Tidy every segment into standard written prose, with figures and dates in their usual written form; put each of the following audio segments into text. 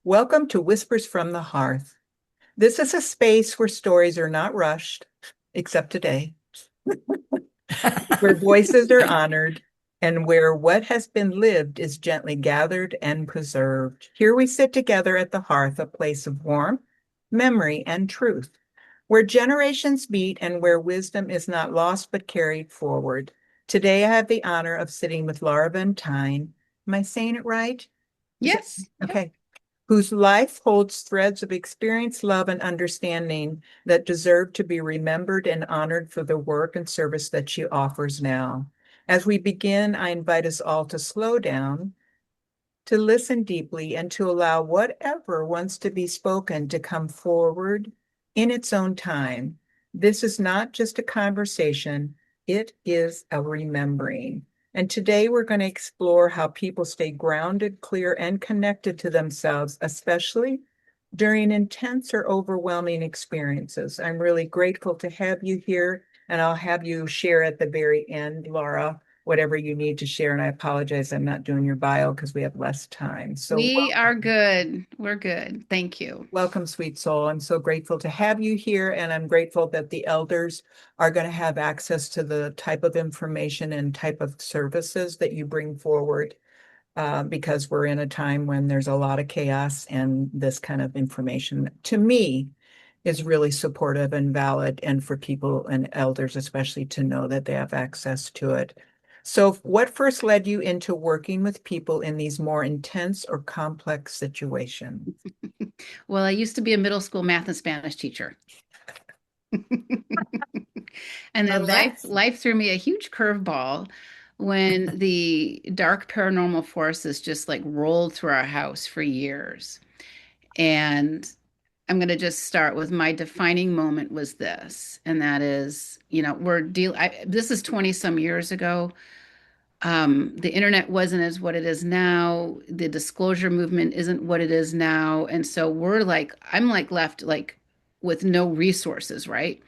Welcome to Whispers from the Hearth. This is a space where stories are not rushed, except today, where voices are honored, and where what has been lived is gently gathered and preserved. Here we sit together at the hearth, a place of warmth, memory, and truth, where generations meet and where wisdom is not lost but carried forward. Today, I have the honor of sitting with Laura Van Tyne. Am I saying it right? Is it Yes. Yep. okay? Whose life holds threads of experience, love, and understanding that deserve to be remembered and honored for the work and service that she offers now. As we begin, I invite us all to slow down, to listen deeply, and to allow whatever wants to be spoken to come forward in its own time. This is not just a conversation, it is a remembering. And today we're going to explore how people stay grounded, clear, and connected to themselves, especially during intense or overwhelming experiences. I'm really grateful to have you here, and I'll have you share at the very end, Laura, whatever you need to share. And I apologize, I'm not doing your bio because we have less time. So We are good. We're good. Thank you. welcome, sweet soul. I'm so grateful to have you here, and I'm grateful that the elders are going to have access to the type of information and type of services that you bring forward, because we're in a time when there's a lot of chaos, and this kind of information, to me, is really supportive and valid, and for people and elders, especially, to know that they have access to it. So, what first led you into working with people in these more intense or complex situations? Well, I used to be a middle school math and Spanish teacher. And Well, then life that's life threw me a huge curveball when the dark paranormal forces just like rolled through our house for years. And I'm going to just start with my defining moment was this, and that is, this is 20 some years ago. The internet wasn't as what it is now. The disclosure movement isn't what it is now. And so I'm like left like with no resources, right?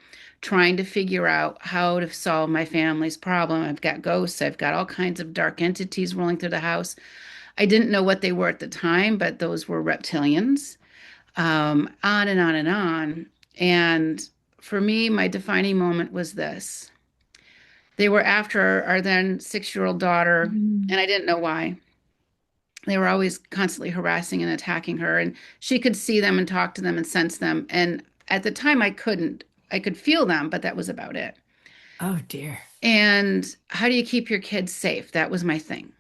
Trying to figure out how to solve my family's problem. I've got ghosts, I've got all kinds of dark entities rolling through the house. I didn't know what they were at the time, but those were reptilians. On and on and on. And for me, my defining moment was this. They were after our then 6-year-old daughter, and I didn't know why. They were always constantly harassing and attacking her, and she could see them and talk to them and sense them. And at the time, I couldn't. I could feel them, but that was about it. oh dear. And how do you keep your kids safe? That was my thing.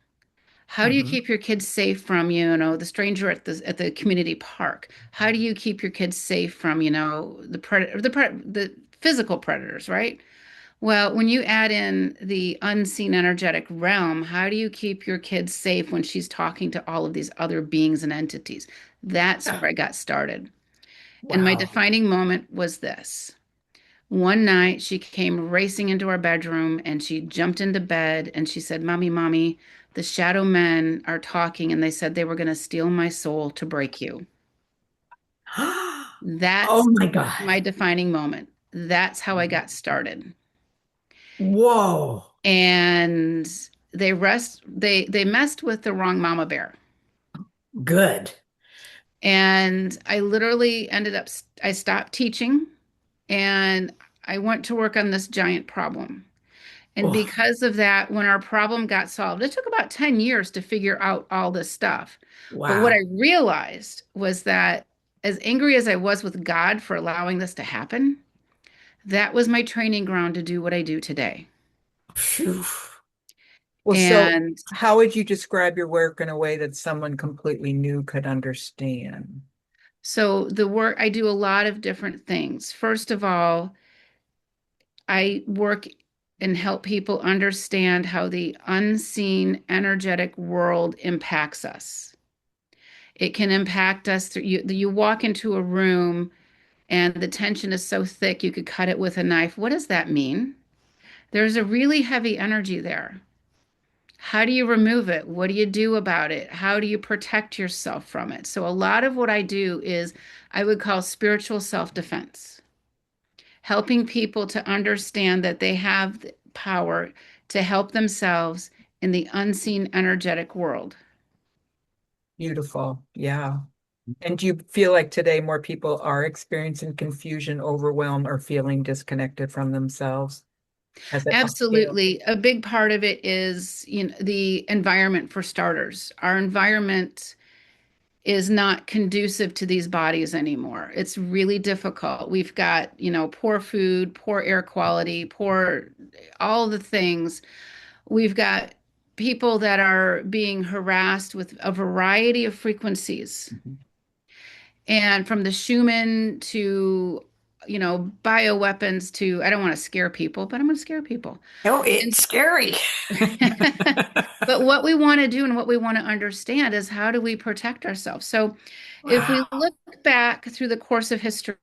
How do you Mhm. keep your kids safe from, the stranger at the community park? How do you keep your kids safe from, the physical predators, right? Well, when you add in the unseen energetic realm, how do you keep your kids safe when she's talking to all of these other beings and entities? That's where I got started. And my Wow. defining moment was this. One night, she came racing into our bedroom and she jumped into bed and she said, Mommy, Mommy, the shadow men are talking and they said they were going to steal my soul to break you. Oh That's my God. my defining moment. That's how I got started. Whoa. And they messed with the wrong mama bear. Good. And I literally I stopped teaching and I went to work on this giant problem. And Oh, because of that, when our problem got solved, it took about 10 years to figure out all this stuff. But what I wow. realized was that as angry as I was with God for allowing this to happen, that was my training ground to do what I do today. Phew. Well, so And how would you describe your work in a way that someone completely new could understand? so the work, I do a lot of different things. First of all, I work and help people understand how the unseen energetic world impacts us. It can impact us through you walk into a room and the tension is so thick you could cut it with a knife. What does that mean? There's a really heavy energy there. How do you remove it? What do you do about it? How do you protect yourself from it? So a lot of what I do is I would call spiritual self-defense, helping people to understand that they have the power to help themselves in the unseen energetic world. Beautiful. Yeah. And do you feel like today more people are experiencing confusion, overwhelm, or feeling disconnected from themselves? Has it scaled? Absolutely. A big part of it is, the environment for starters. Our environment is not conducive to these bodies anymore. It's really difficult. We've got, poor food, poor air quality, poor all the things. We've got people that are being harassed with a variety of frequencies. Mhm. And from the Schumann to, bioweapons to, I don't want to scare people, but I'm going to scare people. Oh, And it's scary. but what we want to do and what we want to understand is how do we protect ourselves? So if we Wow. look back through the course of history,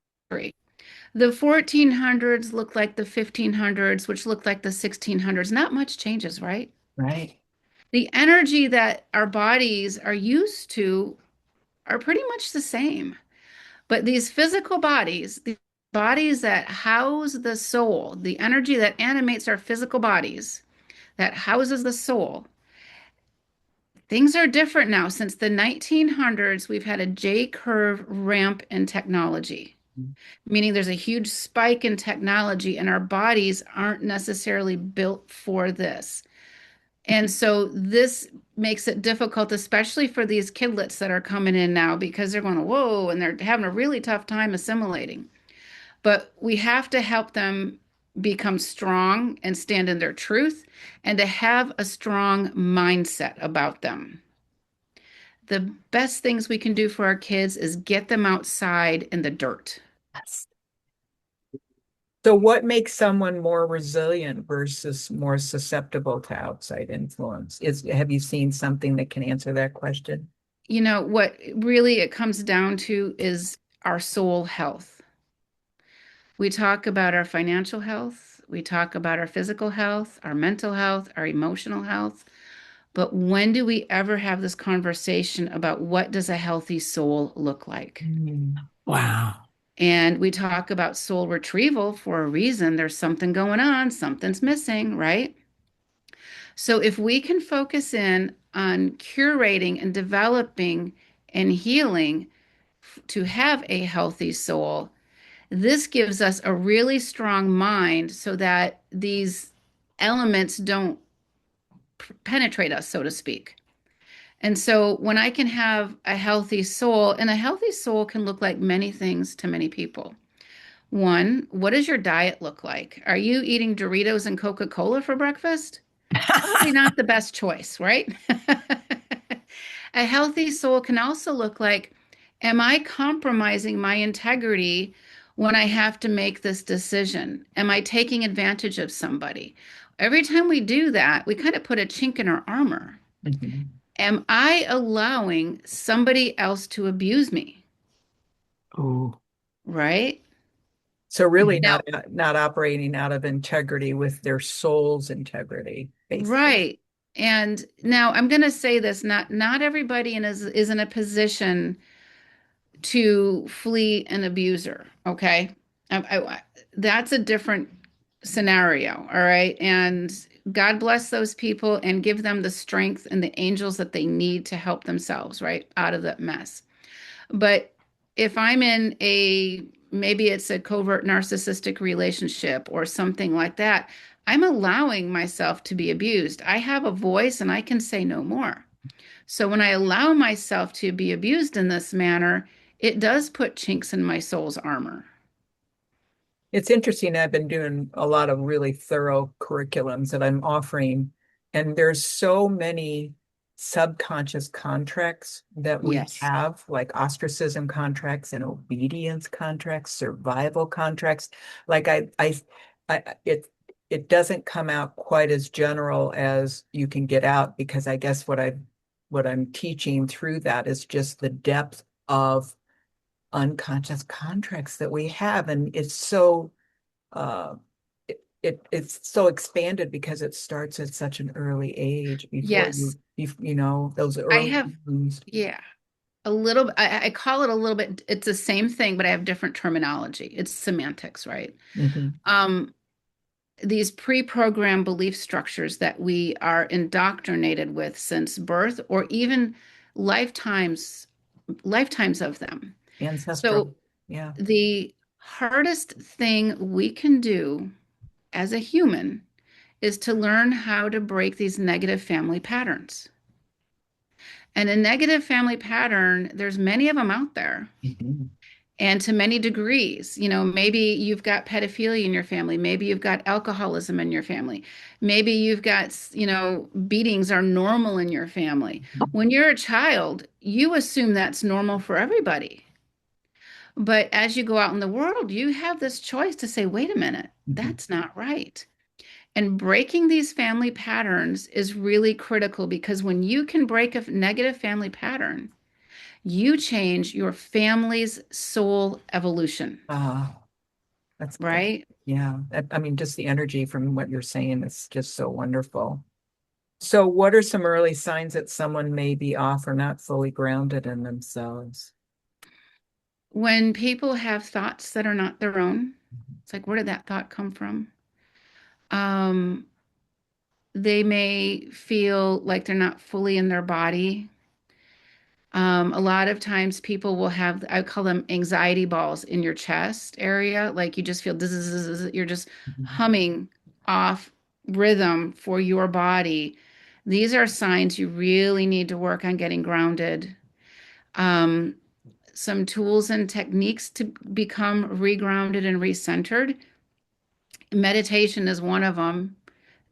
the 1400s look like the 1500s, which look like the 1600s. Not much changes, right? Right. The energy that our bodies are used to are pretty much the same. But these physical bodies, the bodies that house the soul, the energy that animates our physical bodies, that houses the soul, things are different now. Since the 1900s, we've had a J curve ramp in technology, meaning there's a huge spike in technology, and our bodies aren't necessarily built for this. And so this makes it difficult, especially for these kidlets that are coming in now because they're going, whoa, and they're having a really tough time assimilating. But we have to help them become strong and stand in their truth and to have a strong mindset about them. The best things we can do for our kids is get them outside in the dirt. Yes. So what makes someone more resilient versus more susceptible to outside influence? Have you seen something that can answer that question? What really it comes down to is our soul health. We talk about our financial health, we talk about our physical health, our mental health, our emotional health. But when do we ever have this conversation about what does a healthy soul look like? Mm. Wow. And we talk about soul retrieval for a reason. There's something going on, something's missing, right? So if we can focus in on curating and developing and healing to have a healthy soul, this gives us a really strong mind so that these elements don't penetrate us, so to speak. And so when I can have a healthy soul, and a healthy soul can look like many things to many people. One, what does your diet look like? Are you eating Doritos and Coca-Cola for breakfast? Probably not the best choice, right? A healthy soul can also look like, am I compromising my integrity when I have to make this decision? Am I taking advantage of somebody? Every time we do that, we kind of put a chink in our armor. Mhm. Am I allowing somebody else to abuse me? Oh, Right? So really Now, not operating out of integrity with their soul's integrity, basically. right. And now I'm going to say this, not everybody is in a position to flee an abuser, okay? That's a different scenario, all right? And God bless those people and give them the strength and the angels that they need to help themselves, right, out of that mess. But if I'm in maybe it's a covert narcissistic relationship or something like that, I'm allowing myself to be abused. I have a voice and I can say no more. So when I allow myself to be abused in this manner, it does put chinks in my soul's armor. It's interesting. I've been doing a lot of really thorough curriculums that I'm offering, and there's so many subconscious contracts that we Yes. have, like ostracism contracts and obedience contracts, survival contracts. Like it doesn't come out quite as general as you can get out because I guess what I'm teaching through that is just the depth of unconscious contracts that we have. And it's so uh it's so expanded because it starts at such an early age before Yes. you know those I early have, wounds. yeah, a little, I call it a little bit, it's the same thing, but I have different terminology. It's semantics, right? Mhm. Um, these pre-programmed belief structures that we are indoctrinated with since birth or even lifetimes. lifetimes of them. So Ancestral. Yeah. the hardest thing we can do as a human is to learn how to break these negative family patterns. And a negative family pattern, there's many of them out there Mhm. and to many degrees. You know, maybe you've got pedophilia in your family, maybe you've got alcoholism in your family, maybe you've got, you know, beatings are normal in your family. When you're a child, you assume that's normal for everybody. But as you go out in the world, you have this choice to say, wait a minute, Mhm. that's not right. And breaking these family patterns is really critical because when you can break a negative family pattern, you change your family's soul evolution, Ah, that, right? yeah. I mean, just the energy from what you're saying is just so wonderful. So, what are some early signs that someone may be off or not fully grounded in themselves? When people have thoughts that are not their own, it's like, where did that thought come from? Um, they may feel like they're not fully in their body. A lot of times people will have, I call them anxiety balls in your chest area. Like you just feel, you're just Mhm. humming off rhythm for your body. These are signs you really need to work on getting grounded. Um, some tools and techniques to become regrounded and recentered. Meditation is one of them.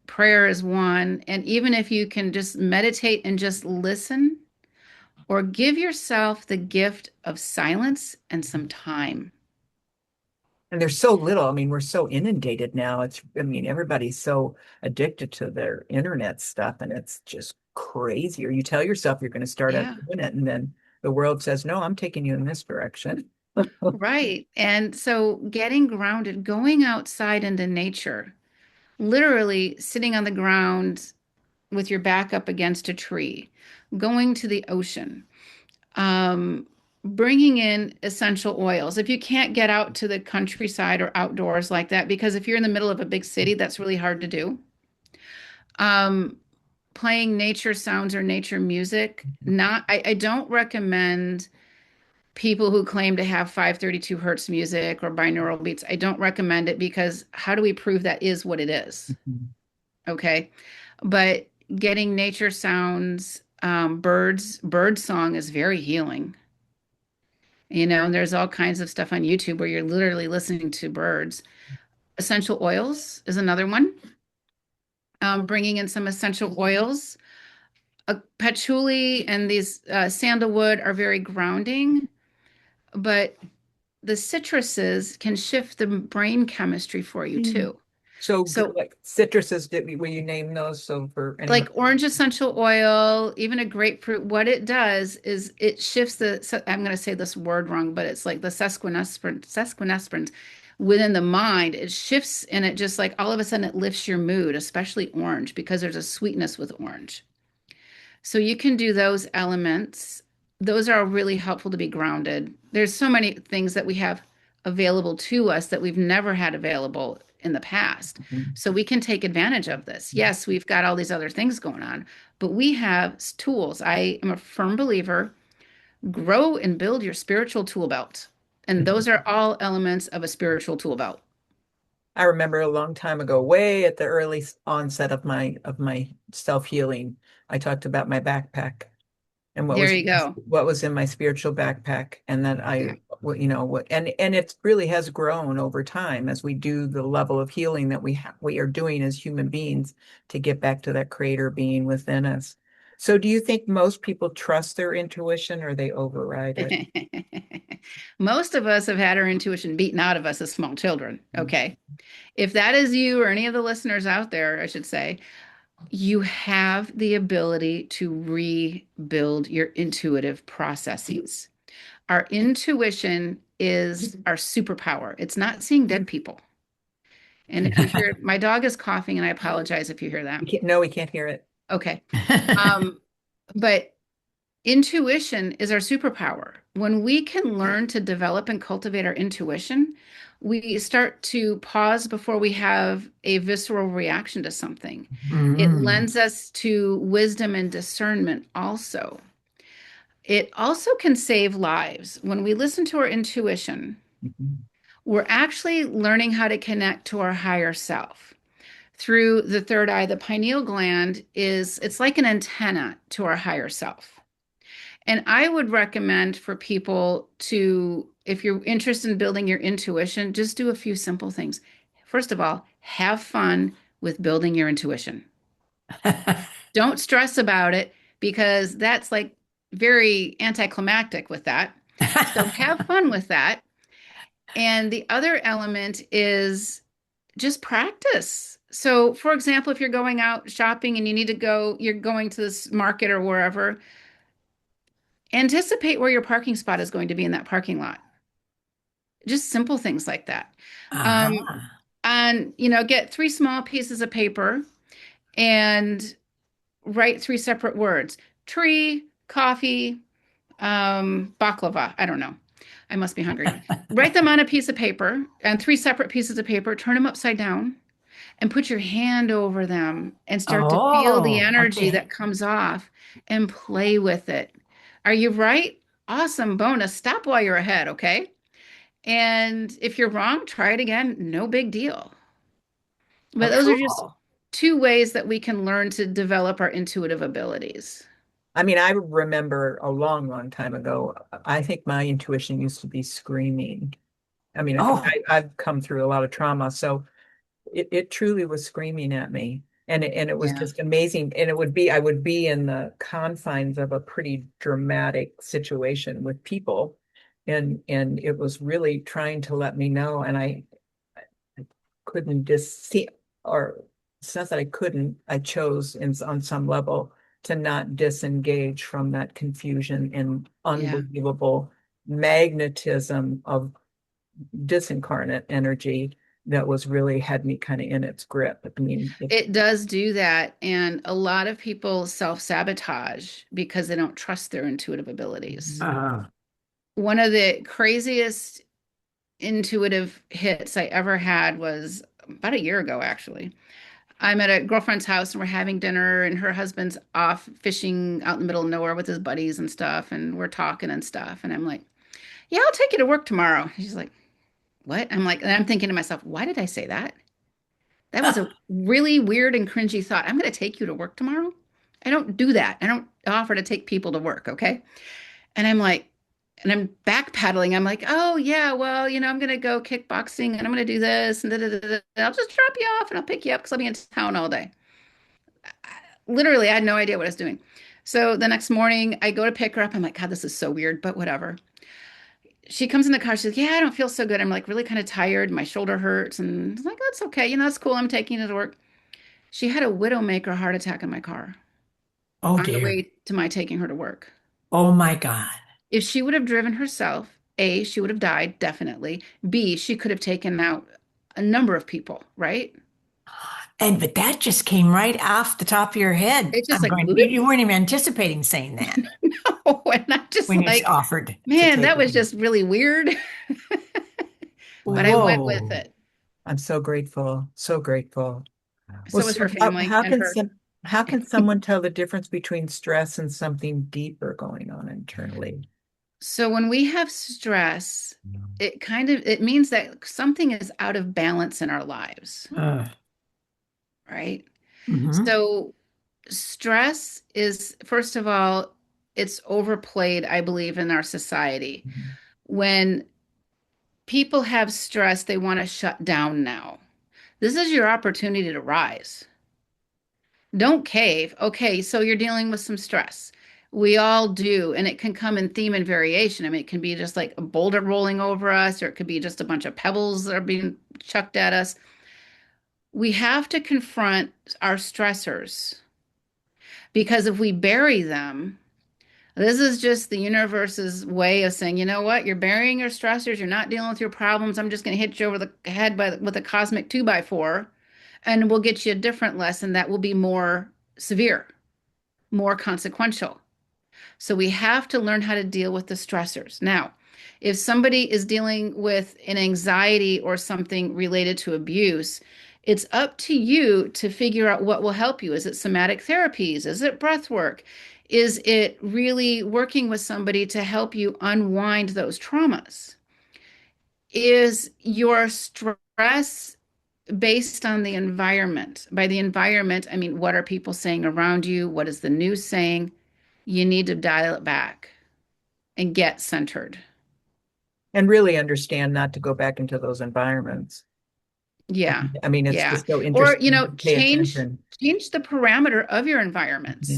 Prayer is one. And even if you can just meditate and just listen, or give yourself the gift of silence and some time. And there's so little. I mean, we're so inundated now. I mean, everybody's so addicted to their internet stuff, and it's just crazy. Or you tell yourself you're going to start out Yeah, doing it, and then the world says, no, I'm taking you in this direction. right. And so getting grounded, going outside into nature, literally sitting on the ground with your back up against a tree, going to the ocean, um, bringing in essential oils. If you can't get out to the countryside or outdoors like that, because if you're in the middle of a big city, that's really hard to do. Um, Playing nature sounds or nature music. Not, I don't recommend people who claim to have 532 hertz music or binaural beats. I don't recommend it because how do we prove that is what it is? Mhm. Okay. But getting nature sounds, bird song is very healing. You know, and there's all kinds of stuff on YouTube where you're literally listening to birds. Essential oils is another one. Bringing in some essential oils. Patchouli and these sandalwood are very grounding, but the citruses can shift the brain chemistry for you Mm. too. So, So, like citruses, will you name those? So, for anyone, like orange essential oil, even a grapefruit, what it does is it shifts I'm going to say this word wrong, but it's like the sesquinescence within the mind. It shifts and it just like all of a sudden it lifts your mood, especially orange, because there's a sweetness with orange. So you can do those elements. Those are really helpful to be grounded. There's so many things that we have available to us that we've never had available in the past. Mhm. So we can take advantage of this. Yes, we've got all these other things going on, but we have tools. I am a firm believer, grow and build your spiritual tool belt. And those are all elements of a spiritual tool belt. I remember a long time ago, way at the early onset of my self-healing, I talked about my backpack and There you go. what was in my spiritual backpack, and then Yeah. and it really has grown over time as we do the level of healing that we are doing as human beings to get back to that creator being within us. So, do you think most people trust their intuition or they override it? Most of us have had our intuition beaten out of us as small children. Okay. If that is you or any of the listeners out there, I should say, you have the ability to rebuild your intuitive processes. Our intuition is our superpower. It's not seeing dead people. And if you hear, my dog is coughing, and I apologize if you hear that. No, we can't hear it. Okay. Um, but intuition is our superpower. When we can learn to develop and cultivate our intuition, we start to pause before we have a visceral reaction to something. It Mm. lends us to wisdom and discernment also. It also can save lives. When we listen to our intuition, Mhm. we're actually learning how to connect to our higher self through the third eye. The pineal gland is, it's like an antenna to our higher self. And I would recommend for people to, if you're interested in building your intuition, just do a few simple things. First of all, have fun with building your intuition. Don't stress about it because that's like very anticlimactic with that. So have fun with that. And the other element is just practice. So, for example, if you're going out shopping and you need to go, you're going to this market or wherever, anticipate where your parking spot is going to be in that parking lot. Just simple things like that. Um, Uh-huh. and, get three small pieces of paper and write three separate words: tree, coffee, baklava. I don't know. I must be hungry. Write them on a piece of paper and three separate pieces of paper, turn them upside down and put your hand over them and start to feel the Oh, energy okay. that comes off and play with it. Are you right? Awesome. Bonus. Stop while you're ahead, okay? And if you're wrong, try it again. No big deal. Oh, But those are just cool. two ways that we can learn to develop our intuitive abilities. I mean, I remember a long, long time ago, I think my intuition used to be screaming. I mean, because Oh, I've come through a lot of trauma, so it truly was screaming at me. And it was Yeah. just amazing. And I would be in the confines of a pretty dramatic situation with people. And it was really trying to let me know. And I couldn't just see, or it's not that I couldn't, I chose on some level to not disengage from that confusion and Yeah. unbelievable magnetism of disincarnate energy that was really had me kind of in its grip. I mean, It does do that. And a lot of people self-sabotage because they don't trust their intuitive abilities. uh, One of the craziest intuitive hits I ever had was about a year ago, actually. I'm at a girlfriend's house and we're having dinner, and her husband's off fishing out in the middle of nowhere with his buddies and stuff. And we're talking and stuff. And I'm like, yeah, I'll take you to work tomorrow. And she's like, what? I'm like, and I'm thinking to myself, why did I say that? That was a really weird and cringy thought. I'm going to take you to work tomorrow. I don't do that. I don't offer to take people to work. Okay. And I'm like, and I'm backpedaling. I'm like, oh yeah, well, I'm gonna go kickboxing and I'm gonna do this and da, da, da, da. I'll just drop you off and I'll pick you up because I'll be in town all day. Literally, I had no idea what I was doing. So the next morning, I go to pick her up. I'm like, God, this is so weird, but whatever. She comes in the car. She's like, yeah, I don't feel so good. I'm like really kind of tired. My shoulder hurts. And I'm like, that's okay. That's cool. I'm taking it to work. She had a widowmaker heart attack in my car oh on the dear. way to my taking her to work. Oh my God. If she would have driven herself, A, she would have died, definitely. B, she could have taken out a number of people, right? But that just came right off the top of your head. It's just I'm like, going, whoop. you weren't even anticipating saying that And I'm just when you like, offered to man, take that was me. just really weird. But I went with Whoa. it. I'm so grateful, so grateful. Well, So was her so family and her. how can someone tell the difference between stress and something deeper going on internally? So when we have stress, it means that something is out of balance in our lives, Uh, right? hmm So stress is, first of all, it's overplayed, I believe, in our society. When people have stress, they want to shut down now. This is your opportunity to rise. Don't cave. Okay, so you're dealing with some stress. We all do, and it can come in theme and variation. I mean, it can be just like a boulder rolling over us, or it could be just a bunch of pebbles that are being chucked at us. We have to confront our stressors because if we bury them, this is just the universe's way of saying, you know what? You're burying your stressors. You're not dealing with your problems. I'm just going to hit you over the head with a cosmic two by four, and we'll get you a different lesson that will be more severe, more consequential. So we have to learn how to deal with the stressors. Now, if somebody is dealing with an anxiety or something related to abuse, it's up to you to figure out what will help you. Is it somatic therapies? Is it breath work? Is it really working with somebody to help you unwind those traumas? Is your stress based on the environment? By the environment, I mean, what are people saying around you? What is the news saying? You need to dial it back and get centered. And really understand not to go back into those environments. Yeah. I mean, it's Yeah. just so Or, interesting to pay attention. change the parameter of your environments.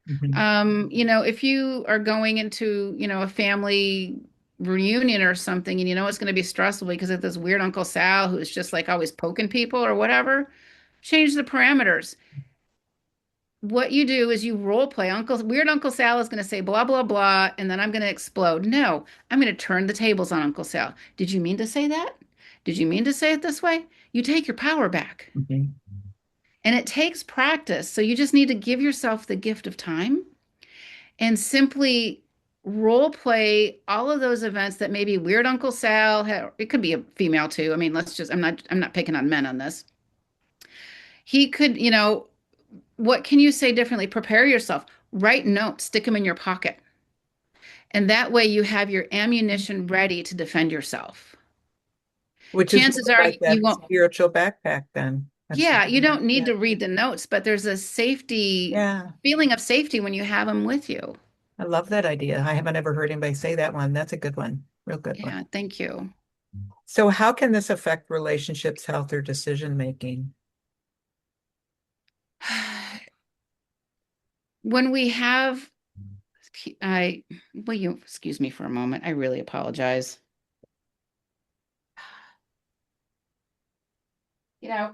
Mhm. Mhm. If you are going into, a family reunion or something, and it's going to be stressful because of this weird Uncle Sal who's just like always poking people or whatever, change the parameters. What you do is you role play. Weird Uncle Sal is going to say blah, blah, blah, and then I'm going to explode. No, I'm going to turn the tables on Uncle Sal. Did you mean to say that? Did you mean to say it this way? You take your power back. Mhm. And it takes practice. So you just need to give yourself the gift of time and simply role play all of those events that maybe weird Uncle Sal had. It could be a female too. I mean, I'm not picking on men on this. He could, what can you say differently? Prepare yourself. Write notes, stick them in your pocket. And that way you have your ammunition ready to defend yourself. Which is Chances really are like you that won't, spiritual backpack then. That's yeah, you don't need yeah. to read the notes, but there's a safety Yeah. feeling of safety when you have them with you. I love that idea. I haven't ever heard anybody say that one. That's a good one. Real good one. Yeah, thank you. So how can this affect relationships, health, or decision making? When we have, I, will you excuse me for a moment? I really apologize. You know,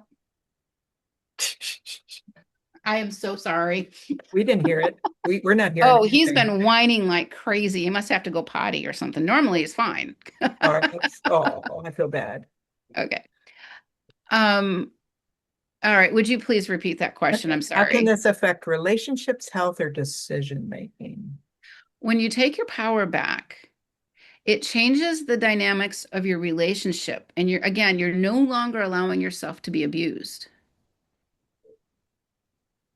I am so sorry. We didn't hear it. We're not hearing Oh, he's anything. been whining like crazy. He must have to go potty or something. Normally he's fine. All right. Oh, I feel bad. Okay. Um, all right. Would you please repeat that question? I'm Okay. How can sorry. this affect relationships, health, or decision making? When you take your power back, it changes the dynamics of your relationship. And you're no longer allowing yourself to be abused,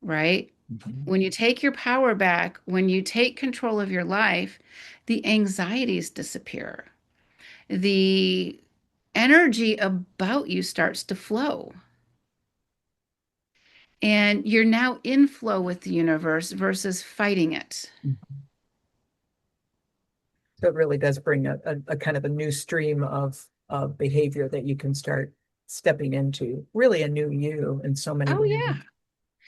right? Mhm. When you take your power back, when you take control of your life, the anxieties disappear. The energy about you starts to flow. And you're now in flow with the universe versus fighting it. So it really does bring a kind of a new stream of behavior that you can start stepping into, really a new you in so many Oh, ways. yeah.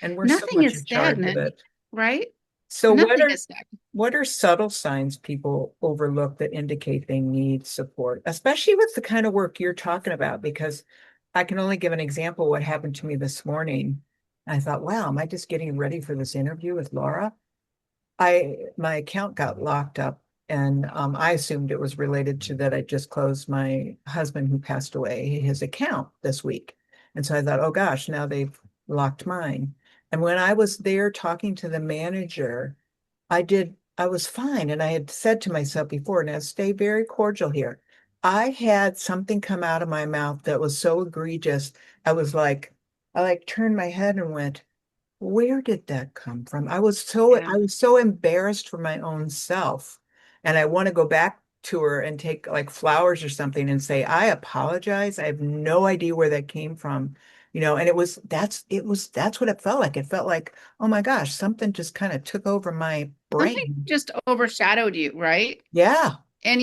And we're so Nothing much is in charge of stagnant, it. right? So Nothing is stagnant. what are subtle signs people overlook that indicate they need support, especially with the kind of work you're talking about? Because I can only give an example what happened to me this morning. I thought, wow, am I just getting ready for this interview with Laura? My account got locked up, and I assumed it was related to that I just closed my husband who passed away his account this week. And so I thought, oh gosh, now they've locked mine. And when I was there talking to the manager, I was fine. And I had said to myself before, now stay very cordial here. I had something come out of my mouth that was so egregious. I was like, I like turned my head and went, where did that come from? Yeah. I was so embarrassed for my own self. And I want to go back to her and take like flowers or something and say, I apologize. I have no idea where that came from. And that's what it felt like. It felt like, oh my gosh, something just kind of took over my Something brain. just overshadowed you, right? Yeah. And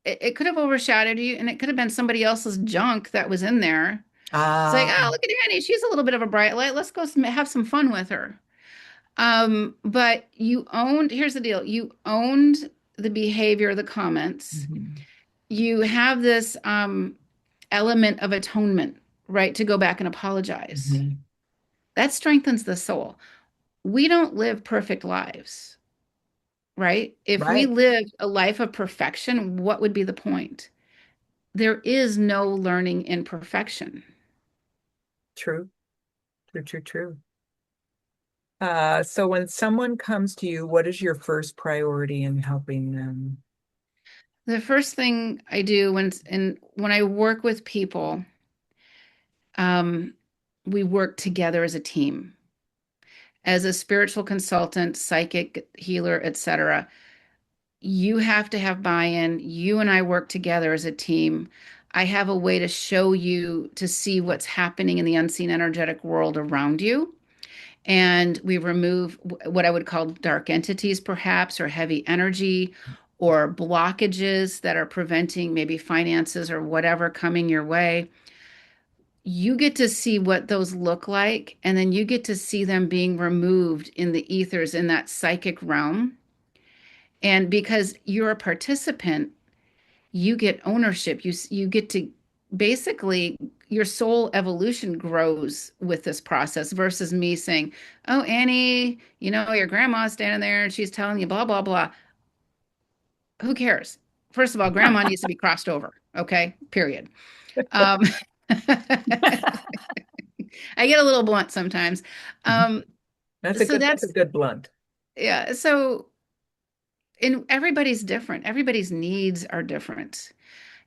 it could have overshadowed you and it could have been somebody else's junk that was in there. It's like, oh, Ah, look at Annie. She's a little bit of a bright light. Let's go have some fun with her. But here's the deal. You owned the behavior, the comments. mhm, You have this element of atonement, right? To go back and apologize. mhm. That strengthens the soul. We don't live perfect lives, right? If we Right. lived a life of perfection, what would be the point? There is no learning in perfection. True. True, true, true. So when someone comes to you, what is your first priority in helping them? The first thing I do when I work with people, um, we work together as a team. as a spiritual consultant, psychic healer, etc., you have to have buy-in. You and I work together as a team. I have a way to show you to see what's happening in the unseen energetic world around you. And we remove what I would call dark entities, perhaps, or heavy energy, or blockages that are preventing maybe finances or whatever coming your way. You get to see what those look like, and then you get to see them being removed in the ethers in that psychic realm. And because you're a participant, you get ownership. You get to basically your soul evolution grows with this process versus me saying, "Oh, Annie, your grandma's standing there and she's telling you blah blah blah." Who cares? First of all, grandma needs to be crossed over. Okay, period. Um, I get a little blunt sometimes. Um, so That's a that's good blunt. yeah. So and everybody's different. Everybody's needs are different.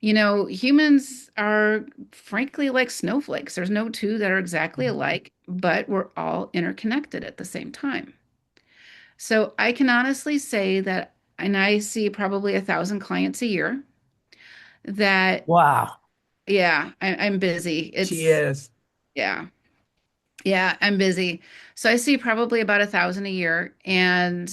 Humans are frankly like snowflakes. There's no two that are exactly alike, but we're all interconnected at the same time. So I can honestly say that, and I see probably 1,000 clients a year, that, Wow. yeah, I'm busy. She It's, is. yeah, yeah, I'm busy. So I see probably about 1,000 a year. And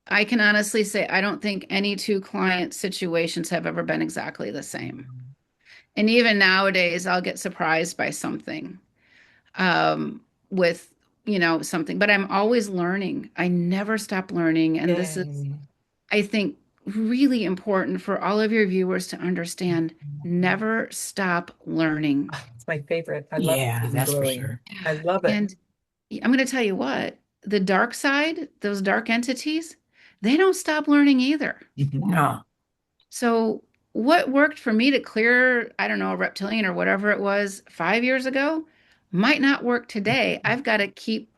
I can honestly say I don't think any two client situations have ever been exactly the same. And even nowadays, I'll get surprised by something um, with, something, but I'm always learning. I never stop learning. And this is, Yay. I think, really important for all of your viewers to understand. Never stop learning. Ah, it's my favorite. I love Yeah, seeing that's for glowing. sure. I love it. And I'm going to tell you what, the dark side, those dark entities, they don't stop learning either. No. So, what worked for me to clear, I don't know, a reptilian or whatever it was 5 years ago might not work today. I got to keep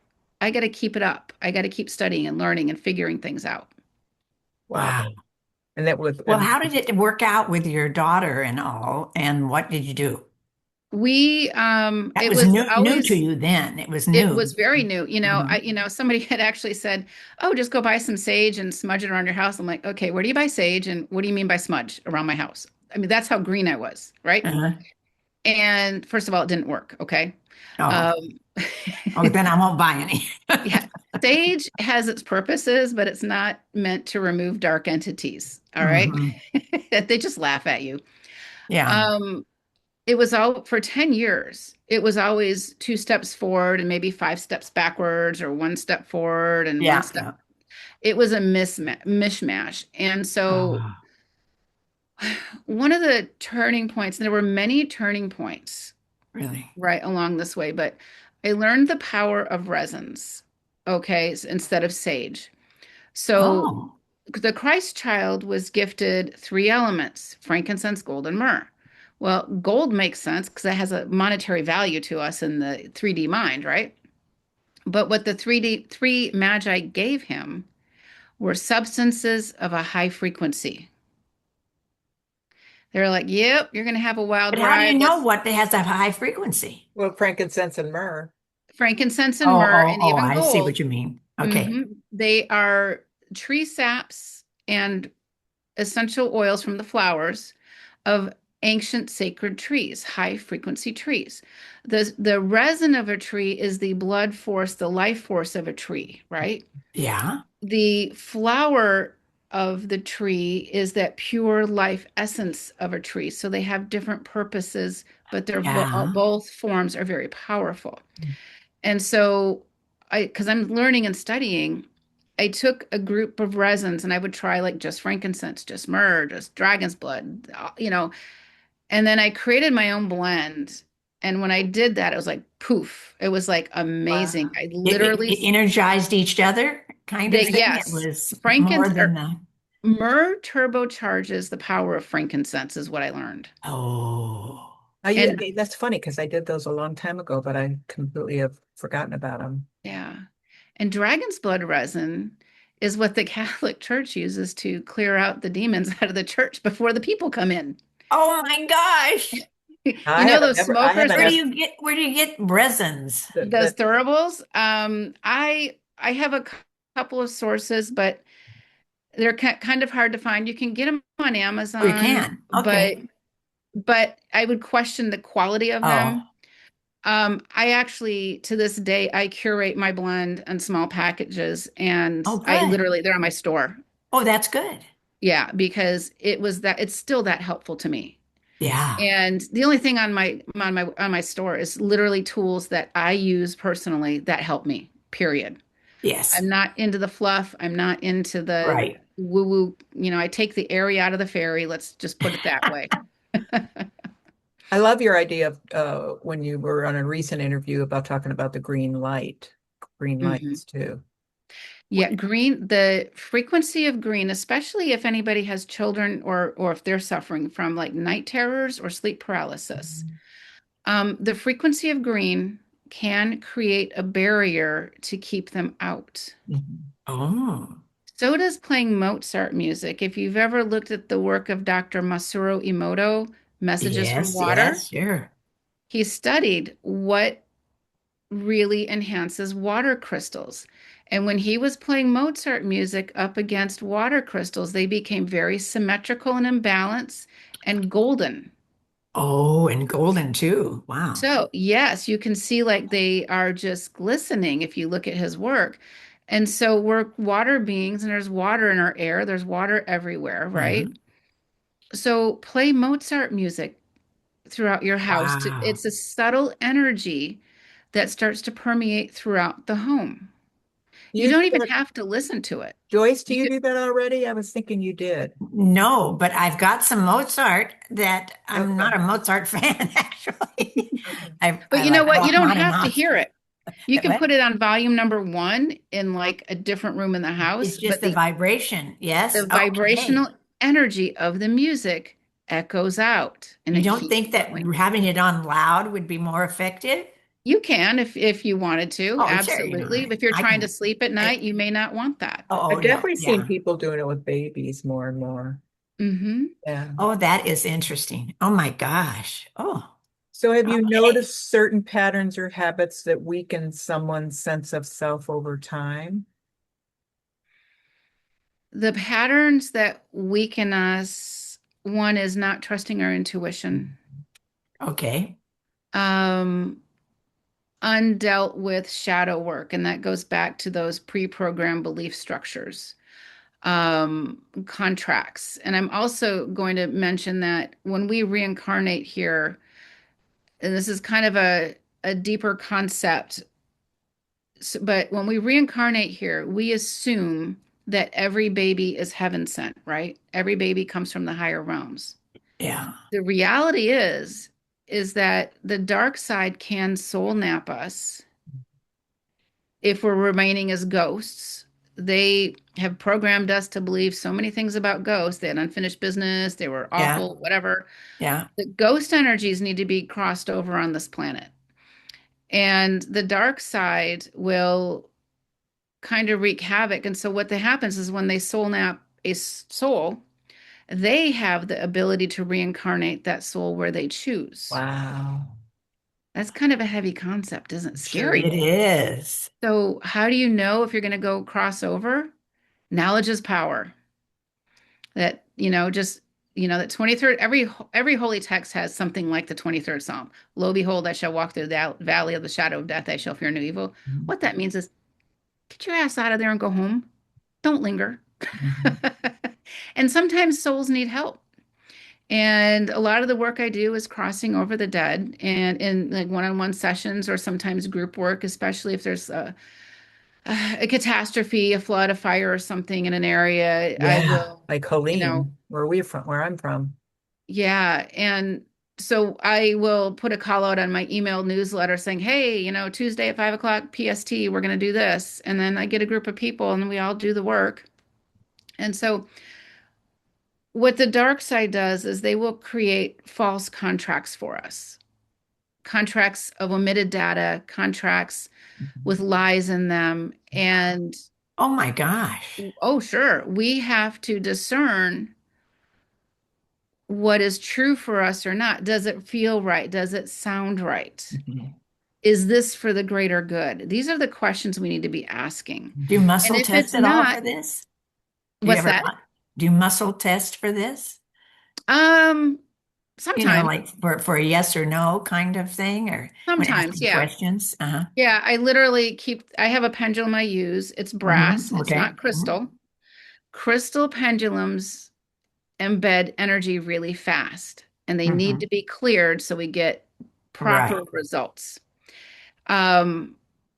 it up. I got to keep studying and learning and figuring things out. Wow. Wow. And that was, Well, how did it work out with your daughter and all? And what did you do? It That was was new to always, you then. It was it new. was very new. Mhm. Somebody had actually said, "Oh, just go buy some sage and smudge it around your house." I'm like, "Okay, where do you buy sage and what do you mean by smudge around my house?" I mean, that's how green I was, right? Uh-huh. And first of all, it didn't work. Okay. Oh, Um, oh, then I won't buy any. yeah, sage has its purposes, but it's not meant to remove dark entities. All right. Hmm. They just laugh at you. Yeah, Um, it was all for 10 years. It was always 2 steps forward and maybe 5 steps backwards or 1 step forward and one yeah, step. yeah. It was a mishmash. And so Oh, one of the turning points, and there were many turning points really? right along this way, but I learned the power of resins, okay, instead of sage. So Oh, the Christ child was gifted 3 elements: frankincense, gold, and myrrh. Well, gold makes sense because it has a monetary value to us in the 3D mind, right? But what the 3 magi gave him were substances of a high frequency. They were like, "Yep, you're going to have a wild but how do you ride. know Let's what has a high frequency? well, frankincense and myrrh. frankincense and Oh, myrrh oh, and oh, even I see gold." what you mean. Okay. Hmm. They are tree saps and essential oils from the flowers of ancient sacred trees, high frequency trees. The resin of a tree is the blood force, the life force of a tree, right? Yeah, The flower of the tree is that pure life essence of a tree. So they have different purposes, but yeah. both forms are very powerful. And so because I'm learning and studying, I took a group of resins and I would try like just frankincense, just myrrh, just dragon's blood, and then I created my own blend. And when I did that, it was like poof. It was like amazing. Wow. I It literally, energized each other kind of thing. It yes, was more frankincense than or the, myrrh turbocharges the power of frankincense, is what I learned. oh, And That's funny because I did those a long time ago, but I completely have forgotten about them. yeah, and dragon's blood resin is what the Catholic Church uses to clear out the demons out of the church before the people come in. oh my gosh. You I know haven't those never, I smokers, haven't had Where do you get resins? those that. throwables? I have a couple of sources, but they're kind of hard to find. You can get them on Oh, you Amazon, can. but Okay. I would question the quality of Oh, them. I actually, to this day, I curate my blend in small packages, and oh, I good. literally they're on my store. Oh, that's good. Yeah, because it's still that helpful to me. Yeah. And the only thing on my store is literally tools that I use personally that help me, period. Yes. I'm not into the fluff. I'm not into the Right. woo-woo. I take the airy out of the fairy. Let's just put it that way. I love your idea of when you were on a recent interview about talking about the green Mhm. lights too. Yeah, green, the frequency of green, especially if anybody has children or if they're suffering from like night terrors or sleep paralysis. The frequency of green can create a barrier to keep them out. Mhm. Oh, So does playing Mozart music. If you've ever looked at the work of Dr. Masaru Emoto, Messages from yes, Water, yes, sure. he studied what really enhances water crystals. And when he was playing Mozart music up against water crystals, they became very symmetrical and imbalanced and golden. Oh, and golden too. Wow. So, yes, you can see like they are just glistening if you look at his work. And so we're water beings, and there's water in our air, there's water everywhere, right? Hmm. So play Mozart music throughout your house. Wow. It's a subtle energy that starts to permeate throughout the home. You You do don't even that, have to listen to it. Joyce, do You you could, do that already? I was thinking you did. No, but I've got some Mozart that I'm Okay. not a Mozart fan, actually. Okay. but I you know like what? You don't have to Rachmaninoff. hear it. You can What? put it on volume number one in like a different room in the It's house, just but the the vibration. Yes. the Okay. vibrational energy of the music echoes out and You it don't keeps think that going. having it on loud would be more effective? You can if you wanted to, Oh, sure. absolutely. If you're I trying to can. sleep at I, night, you may not want that. oh, I've yeah, definitely seen yeah. people doing it with babies more and more. Hmm. Yeah. Oh, that is interesting. Oh my gosh. Oh, So have you okay. noticed certain patterns or habits that weaken someone's sense of self over time? The patterns that weaken us, one is not trusting our intuition, Okay. um, undealt with shadow work, and that goes back to those pre-programmed belief structures, contracts. And I'm also going to mention that when we reincarnate here, and this is kind of a deeper concept, but when we reincarnate here, we assume that every baby is heaven sent, right? Every baby comes from the higher realms. Yeah. The reality is that the dark side can soul nap us if we're remaining as ghosts. They have programmed us to believe so many things about ghosts. They had unfinished business, they were Yeah. awful, whatever. Yeah. The ghost energies need to be crossed over on this planet. And the dark side will kind of wreak havoc. And so what that happens is when they soul nap a soul, they have the ability to reincarnate that soul where they choose. Wow. That's kind of a heavy concept, isn't it? Sure Scary. It is. is. So, how do you know if you're going to go cross over? Knowledge is power. That, that 23rd, every holy text has something like the 23rd Psalm. Lo, behold, I shall walk through the valley of the shadow of death, I shall fear no evil. What that means is get your ass out of there and go home. Don't linger. Mhm. And sometimes souls need help. And a lot of the work I do is crossing over the dead and in like one-on-one sessions or sometimes group work, especially if there's a catastrophe, a flood, a fire, or something in an area. I Yeah, will, like you know, Helene, where I'm from. yeah. And so I will put a call out on my email newsletter saying, hey, Tuesday at 5 o'clock PST, we're going to do this. And then I get a group of people and we all do the work. And so what the dark side does is they will create false contracts for us, contracts of omitted data, contracts with Mhm. lies in them. And Oh my gosh. oh, sure, we have to discern what is true for us or not? Does it feel right? Does it sound right? Mhm. Is this for the greater good? These are the questions we need to be asking. Do you And muscle if test it's at all not, for this? Do you what's ever that? do you muscle test for this? Um, You know, sometimes, like for a yes or no kind of thing, or when sometimes, asking yeah. questions? Uh-huh. Yeah, I literally I have a pendulum I use. It's brass, it's Okay. not crystal. Crystal pendulums embed energy really fast and they need Hmm. to be cleared so we get proper Right. results. Um,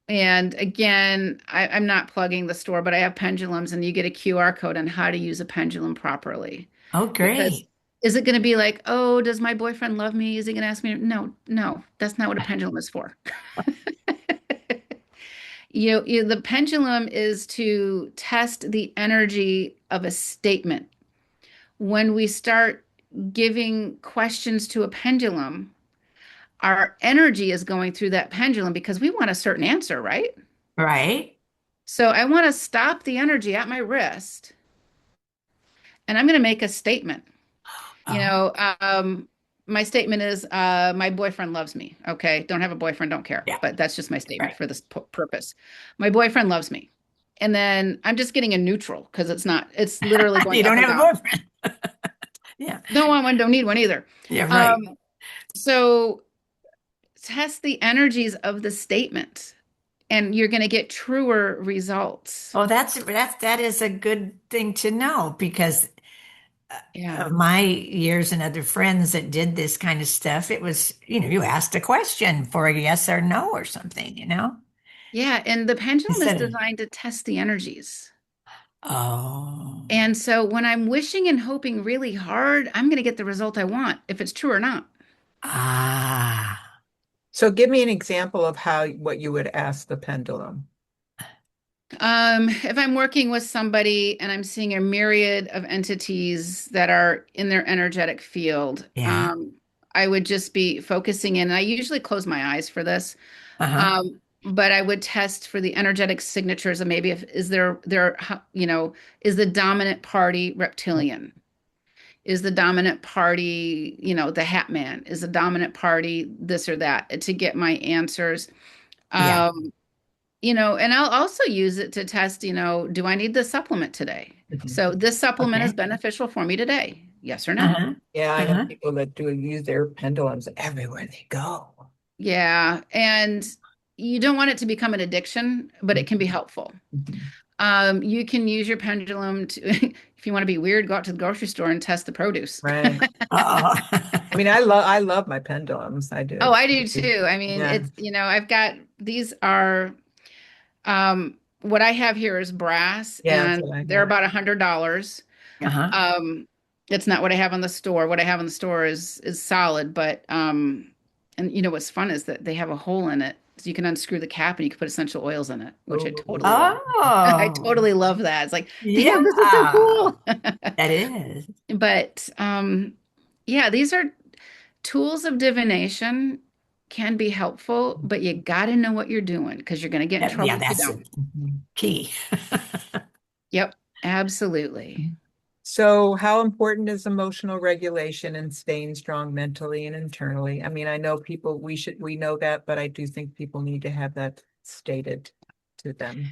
and again, I'm not plugging the store, but I have pendulums and you get a QR code on how to use a pendulum properly. Oh, Because great. is it going to be like, oh, does my boyfriend love me? Is he going to ask me? No, no, that's not what a pendulum is for. The pendulum is to test the energy of a statement. When we start giving questions to a pendulum, our energy is going through that pendulum because we want a certain answer, right? Right. So I want to stop the energy at my wrist and I'm going to make a statement. You Oh, know, my statement is my boyfriend loves me. Okay. Don't have a boyfriend, don't care. yeah. But that's just my statement Right. for this purpose. My boyfriend loves me. And then I'm just getting a neutral because it's literally going You up don't and have a down. boyfriend. Yeah. Don't want one, don't need one either. Yeah, right. Um, so test the energies of the statement and you're going to get truer results. Well, that is a good thing to know because Yeah. of my years and other friends that did this kind of stuff, it was, you asked a question for a yes or no or something. Yeah. And the pendulum is Instead of, designed to test the energies. oh, And so when I'm wishing and hoping really hard, I'm going to get the result I want, if it's true or not. ah, So give me an example of what you would ask the pendulum. If I'm working with somebody and I'm seeing a myriad of entities that are in their energetic field, yeah, I would just be focusing in. And I usually close my eyes for this, uh-huh, but I would test for the energetic signatures of maybe if is is the dominant party reptilian? Is the dominant party, the Hat Man? Is the dominant party this or that to get my answers? yeah, Um, and I'll also use it to test, do I need this supplement today? Mhm. So this supplement is okay, beneficial for me today. Yes or no? Yeah, uh-huh, yeah, I know uh-huh, people that do use their pendulums everywhere they go. Yeah. And you don't want it to become an addiction, but it can be Mhm. helpful. Mhm. You can use your pendulum to, if you want to be weird, go out to the grocery store and test the produce. Right. I uh-oh, mean, I love my pendulums. I Oh, do. I do too. I mean, Yeah. I've got these are what I have here is brass Yeah, that's and what I they're got. about $100. uh-huh, Um, it's not what I have on the store. What I have on the store is solid, but and what's fun is that they have a hole in it. So you can unscrew the cap and you can put essential oils in it, which I totally Oh, love. I oh, totally love that. It's like, damn, this is so yeah, cool. that is, But yeah, these are tools of divination can be helpful, but you got to know what you're doing because you're going to get in yeah, trouble if you that's don't. the mhm. key. Yep, absolutely. So, how important is emotional regulation and staying strong mentally and internally? I mean, I know we know that, but I do think people need to have that stated to them.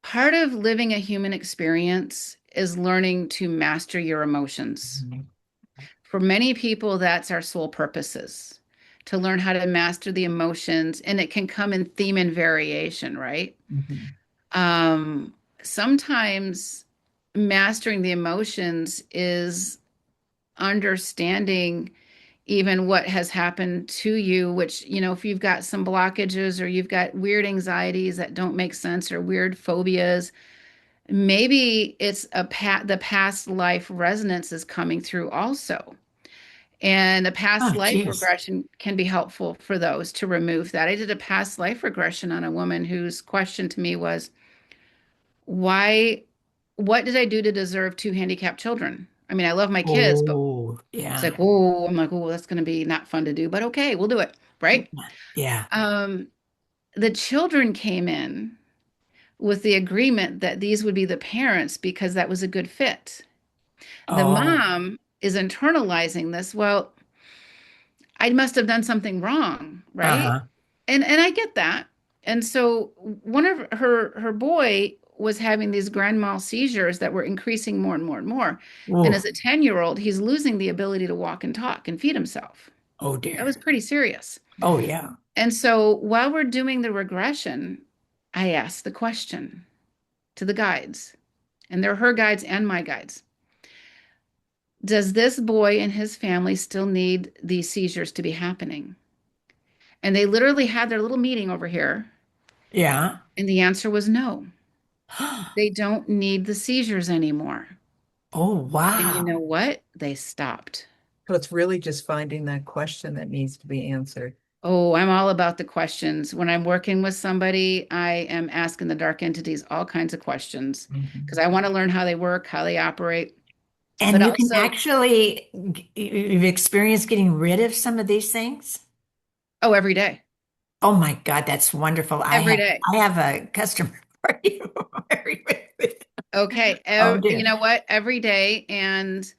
Part of living a human experience is learning to master your emotions. Mhm. For many people, that's our sole purposes to learn how to master the emotions, and it can come in theme and variation, right? Mhm. Um, Sometimes mastering the emotions is understanding even what has happened to you, which, if you've got some blockages or you've got weird anxieties that don't make sense or weird phobias, maybe it's the past life resonance is coming through also. And a past Oh, life geez. regression can be helpful for those to remove that. I did a past life regression on a woman whose question to me was, why, what did I do to deserve two handicapped children? I mean, I love my kids, but Oh, it's yeah. like, oh, I'm like, oh, that's going to be not fun to do, but okay, we'll do it. Right. Yeah. Um, the children came in with the agreement that these would be the parents because that was a good fit. The Oh, mom is internalizing this. Well, I must have done something wrong, right? Uh-huh. And I get that. And so one of her boy was having these grand mal seizures that were increasing more and more and more. And Ooh. as a 10-year-old, he's losing the ability to walk and talk and feed himself. Oh That was dear. pretty serious. Oh yeah. And so while we're doing the regression, I asked the question to the guides, and they're her guides and my guides. Does this boy and his family still need these seizures to be happening? And they literally had their little meeting over here, Yeah. and the answer was no. They don't need the seizures anymore. Oh And you know wow. what? They stopped. So it's really just finding that question that needs to be answered. Oh, I'm all about the questions. When I'm working with somebody, I am asking the dark entities all kinds of questions because Mhm. I want to learn how they work, how they operate, but And you can also, actually, you've experienced getting rid of some of these things? oh, every day, Oh my God, that's wonderful. every day. I have a customer for you. Very quickly. Okay. Oh You dear. know what? Every day. And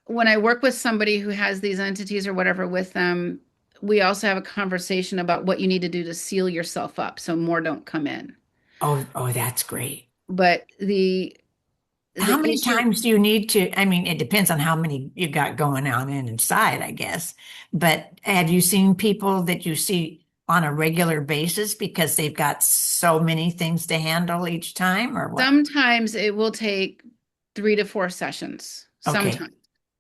when I work with somebody who has these entities or whatever with them, we also have a conversation about what you need to do to seal yourself up so more don't come in. Oh, oh, that's great. But How the many issue times do you need to? I mean, it depends on how many you got going on inside, I guess. But have you seen people that you see on a regular basis because they've got so many things to handle each time, or what? sometimes it will take 3 to 4 sessions. Okay. Sometimes.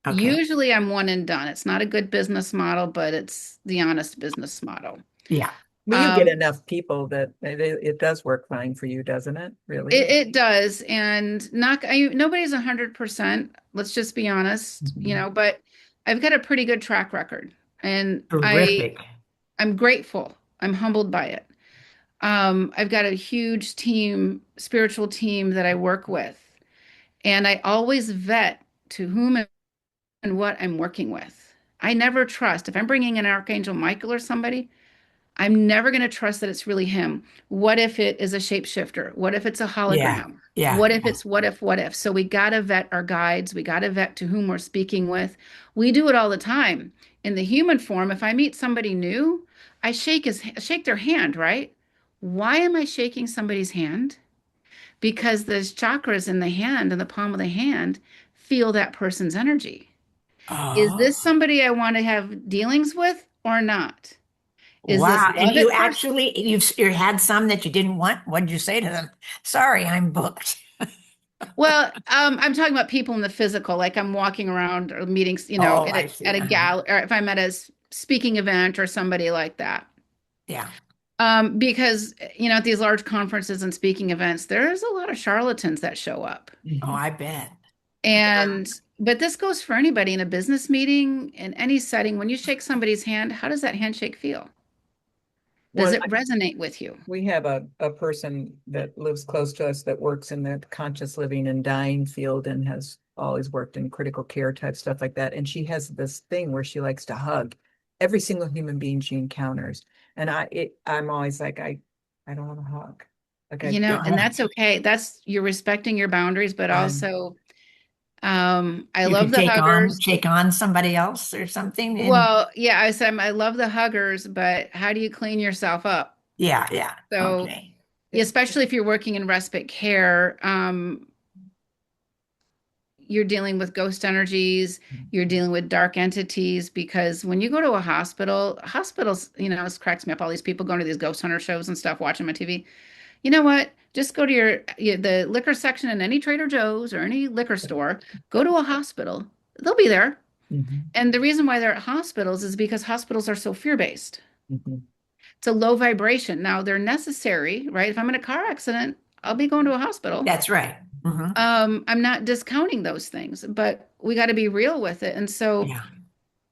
Okay. Usually I'm one and done. It's not a good business model, but it's the honest business model. Mhm. Yeah. Well, you get Um, enough people that it does work fine for you, doesn't it? Really? it does, and nobody's 100%. Let's just be honest, Mhm. but I've got a pretty good track record, and Terrific. I'm grateful. I'm humbled by it. I've got a huge team, spiritual team that I work with, and I always vet to whom and what I'm working with. I never trust if I'm bringing in Archangel Michael or somebody. I'm never going to trust that it's really him. What if it is a shapeshifter? What if it's a Yeah. hologram? Yeah. What if it's what if? So we got to vet our guides. We got to vet to whom we're speaking with. We do it all the time. In the human form, if I meet somebody new, I shake their hand, right? Why am I shaking somebody's hand? Because those chakras in the hand, in the palm of the hand, feel that person's energy. Is Oh, this somebody I want to have dealings with or not? Is this wow. And love you at first? actually, you had some that you didn't want. What did you say to them? Sorry, I'm booked. Well, I'm talking about people in the physical, like I'm walking around or meetings, Oh, at I at see. a Uh-huh. gal, or if I'm at a speaking event or somebody like that. Yeah. Because at these large conferences and speaking events, there's a lot of charlatans that show up. Oh, Mhm. I bet. And but this goes for anybody in a business meeting, in any setting. When you shake somebody's hand, how does that handshake feel? Does Well, it resonate with you? we have a person that lives close to us that works in the conscious living and dying field and has always worked in critical care type stuff like that. And she has this thing where she likes to hug every single human being she encounters. And I'm always like, I don't want to hug. Like I And Oh, that's okay. That's you're respecting your boundaries, but I'm also I you love could the huggers. take on somebody else or something. And Well, yeah, I said I love the huggers, but how do you clean yourself up? yeah, yeah. So, Okay. it's especially if you're working in respite care, you're dealing with ghost energies, you're dealing with dark entities, because when you go to a hospital, hospitals, it cracks me up, all these people going to these ghost hunter shows and stuff, watching my TV. You know what? Just go to the liquor section in any Trader Joe's or any liquor store, go to a hospital. They'll be there. Mhm, And the reason why they're at hospitals is because hospitals are so fear-based. mhm. It's a low vibration. Now they're necessary, right? If I'm in a car accident, I'll be going to a hospital. That's right. Hmm. I'm not discounting those things, but we got to be real with it. And so Yeah,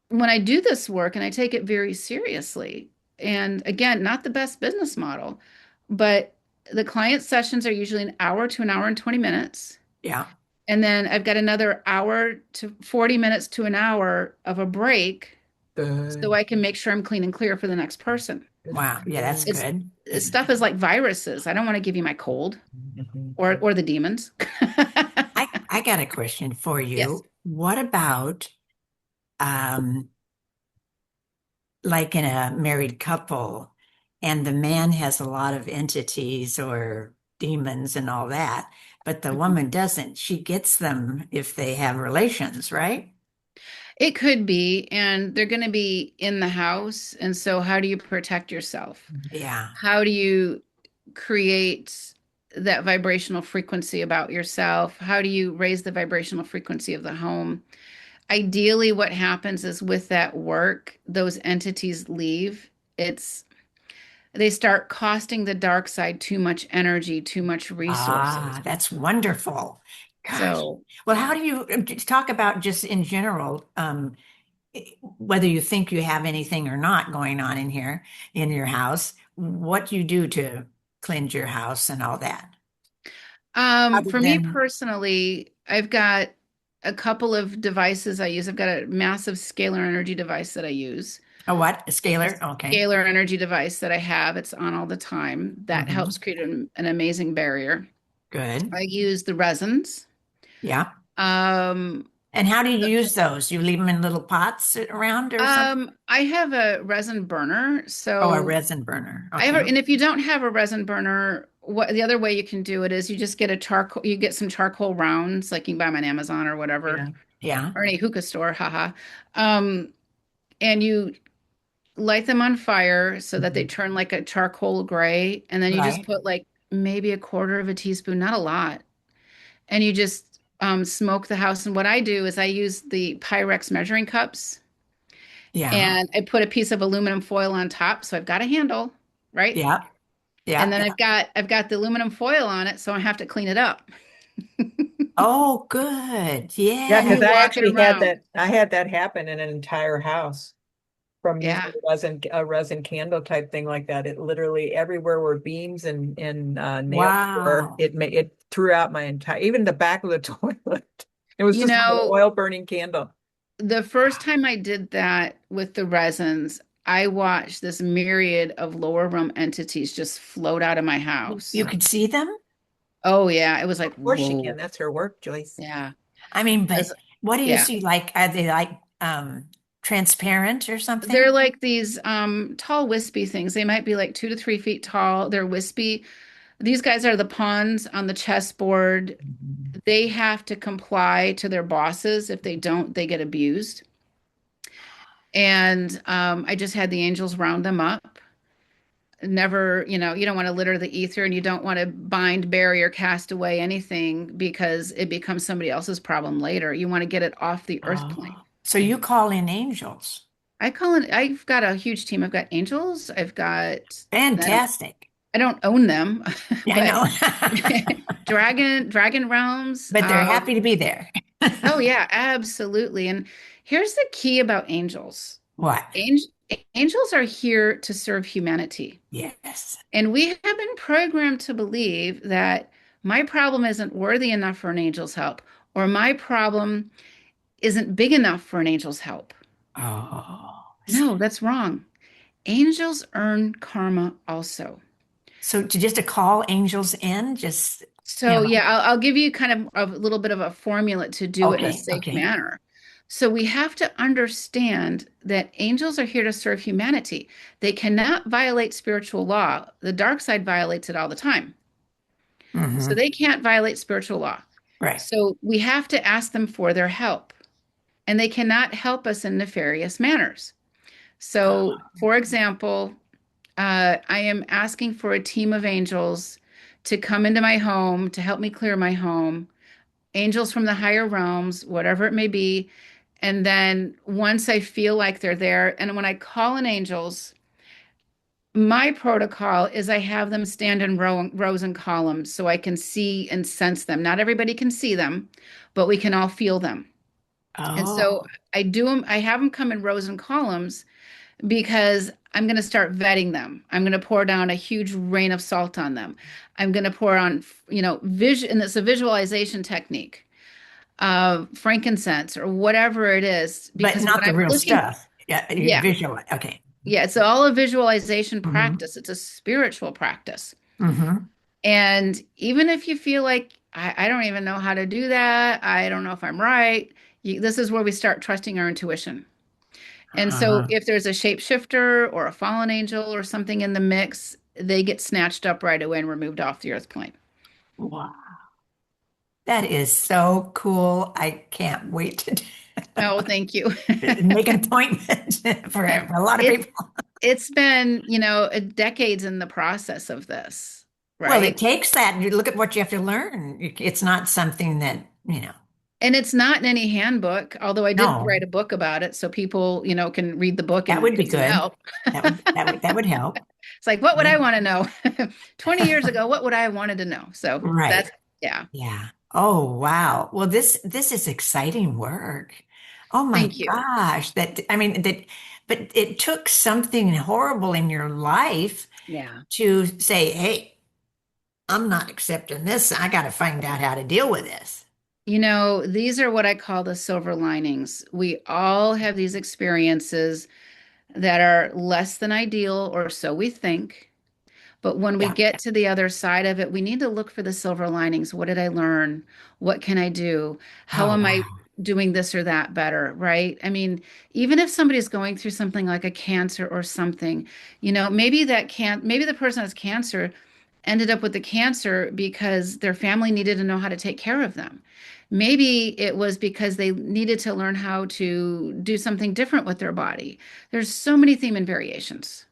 when I do this work and I take it very seriously, and again, not the best business model, but the client sessions are usually an hour to an hour and 20 minutes. yeah. And then I've got another hour to 40 minutes to an hour of a break so Good. I can make sure I'm clean and clear for the next person. Good for Wow. Yeah, that's you. It's good. stuff is like viruses. I don't want to give you my cold Mhm. or the demons. I got a question for Yes. you. what about um, like in a married couple, and the man has a lot of entities or demons and all that, but the Mhm. woman doesn't. She gets them if they have relations, right? It could be, and they're going to be in the house. And so, how do you protect yourself? Yeah. How do you create that vibrational frequency about yourself? How do you raise the vibrational frequency of the home? Ideally, what happens is with that work, those entities leave. It's they start costing the dark side too much energy, too much resources. Ah, that's wonderful. Gosh. So, Well, how yeah. do you just talk about just in general, whether you think you have anything or not going on in here in your house, what you do to cleanse your house and all that, other For me than personally, I've got a couple of devices I use. I've got a massive scalar energy device that I use. a what? A A scalar? Okay. scalar energy device that I have. It's on all the time. That Hmm. helps create an amazing barrier. Good. I use the resins. Yeah. Um, And how do you use those? You leave them in little pots around or something? I have a resin burner. Oh, a So resin burner. I have, Okay. and if you don't have a resin burner, what the other way you can do it is you just get a charcoal, you get some charcoal rounds, like you can buy them on Amazon or whatever, Yeah. Yeah. or any hookah store, haha. Um, and you light them on fire so that they Mhm. turn like a charcoal gray, and then you just Right. put like maybe a quarter of a teaspoon, not a lot, and you just smoke the house. And what I do is I use the Pyrex measuring cups, Yeah. and I put a piece of aluminum foil on top, so I've got a handle, right? Yeah. And Yeah. then Yeah. I've got the aluminum foil on it, so I have to clean it up. Oh, good. Yeah, And because you Yeah. I walk it actually had around. that. I had that happen in an entire house from using Yeah. a resin candle type thing like that. It literally everywhere where beams and nails were, Wow. it threw out my entire, even the back of the toilet. It was You just an know, oil burning candle. the first time I did that with the resins, I watched this myriad of lower realm entities just float out of my You house. could see them? Oh yeah, it was Of like, course she can. whoa. That's her work, Joyce. Yeah. I mean, but As what do you yeah. see? Like, are they like transparent or They're something? like these tall wispy things. They might be like 2 to 3 feet tall. They're wispy. These guys are the pawns on the chessboard. Mhm. They have to comply to their bosses. If they don't, they get abused. And I just had the angels round them up. Never, you don't want to litter the ether, and you don't want to bind, bury, or cast away anything because it becomes somebody else's problem later. You want to get it off the earth plane. Oh, so you call in angels. I've got a huge team. I've got angels. I don't, Fantastic. I don't own them, Yeah, I but know. dragon realms. But they're happy to be there. Oh yeah, absolutely. And here's the key about angels. What? Angel, angels are here to serve humanity. Yes. And we have been programmed to believe that my problem isn't worthy enough for an angel's help, or my problem isn't big enough for an angel's help. Oh, No, that's wrong. Angels earn karma also. so to just to call angels in, just, you So, know, yeah, I'll give you kind of a little bit of a formula to do it in a okay, safe okay. manner. So, we have to understand that angels are here to serve humanity. They cannot violate spiritual law. The dark side violates it all the time. So, Hmm. they can't violate spiritual law. Right. So, we have to ask them for their help, and they cannot help us in nefarious manners. So, for example, I am asking for a team of angels to come into my home to help me clear my home, angels from the higher realms, whatever it may be. And then once I feel like they're there, and when I call in angels, my protocol is I have them stand in rows and columns so I can see and sense them. Not everybody can see them, but we can all feel them. And so Oh, I have them come in rows and columns because I'm going to start vetting them. I'm going to pour down a huge rain of salt on them. I'm going to pour on, vision, and it's a visualization technique of frankincense or whatever it is. but Because not when the I'm real looking, stuff. Yeah, you yeah, visual. Okay. yeah, it's all a visualization Hmm. practice. It's a spiritual practice. Hmm. And even if you feel like, I don't even know how to do that, I don't know if I'm right, This is where we start trusting our intuition. And so Uh-huh. if there's a shapeshifter or a fallen angel or something in the mix, they get snatched up right away and removed off the earth plane. Wow. That is so cool. I can't wait to Oh, thank you. make an appointment for a lot of It people. it's been, decades in the process of this, Well, it right? takes that. You look at what you have to learn. It's not something that, And it's not in any handbook, although I did write no, a book about it so people, can read the book that and would be get some good. help. That would help. It's like, what would Yeah. I want to know? 20 years ago, what would I have wanted to know? So Right. that's, yeah. Yeah. Oh, wow. Well, this is exciting work. Oh my Thank you. gosh. But it took something horrible in your life Yeah. to say, hey, I'm not accepting this. I got to find out how to deal with this. These are what I call the silver linings. We all have these experiences that are less than ideal, or so we think. But when we Yeah. get to the other side of it, we need to look for the silver linings. What did I learn? What can I do? How Oh, am I wow. doing this or that better? Right? I mean, even if somebody's going through something like a cancer or something, maybe the person has cancer ended up with the cancer because their family needed to know how to take care of them. Maybe it was because they needed to learn how to do something different with their body. There's so many theme and variations.